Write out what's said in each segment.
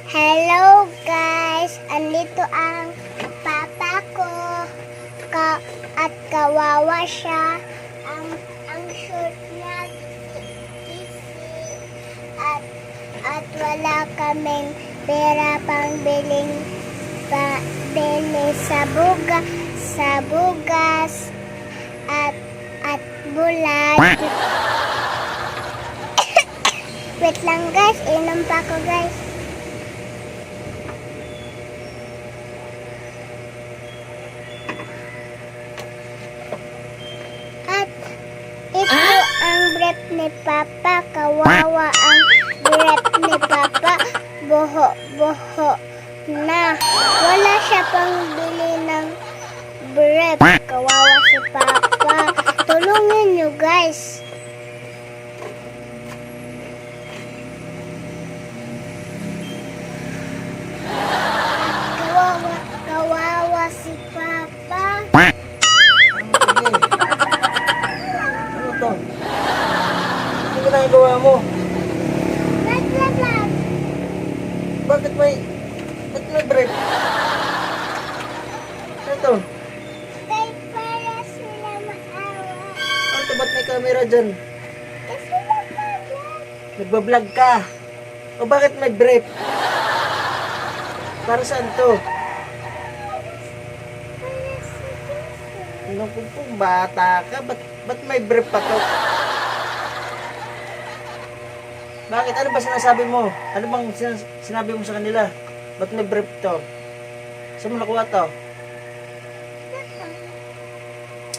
Hello guys! Andito ang papa ko at kawawa siya. Ang short niya kisi at wala kaming pera pang bili sa bugas at bulat. Wait lang guys, inom pa ako guys. At ito ang brief ni Papa. Kawawa ang brief ni Papa. Boho na. Wala siya pang bili ng brief. Kawawa si Papa. Tulungan nyo guys. Kawawa si Papa. Ano to? Ano ginagawa mo? Naglalag. Bakit may break? Ano to? Kaya para sila maawa. Ano to? Ba't may camera dyan? Kasi naglalag. Nagbablog ka. O bakit may brief? Para saan to? Naku po, bata ka. Ba't may brief pa to? Bakit? Ano ba sinasabi mo? Ano bang sinabi mo sa kanila? Ba't may brief to? Saan mo nakuha to?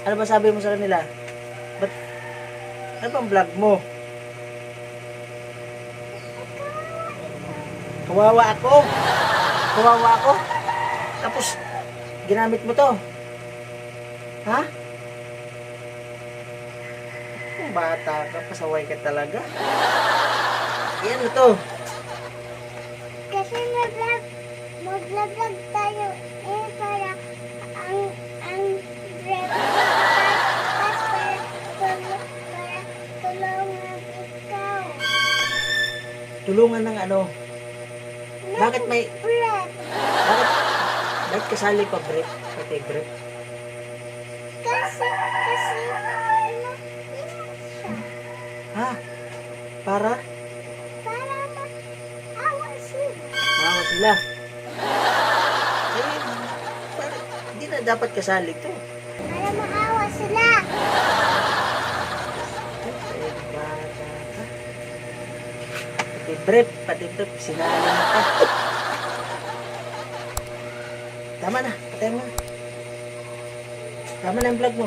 Ano ba sabi mo sa kanila? Ba't? Ano bang vlog mo? Kawawa ako? Kawawa ako? Tapos, ginamit mo to? Ha? Kung bata ka, pasaway ka talaga. Yan na to. Kasi mag-vlog tayo. Para ang break. Para tulungan ikaw. Tulungan ng ano? Bakit may... Break. Bakit kasali pa brief? Pati brief? Kasi ano, siya. Ha? Para? Para mag-awa sila. Maawa sila. Eh, hindi na dapat kasali to. Para maawa sila. Eh, bata ka. Pati brief, sinali mo ka. Tama na, patay mo. Tama na yung vlog mo.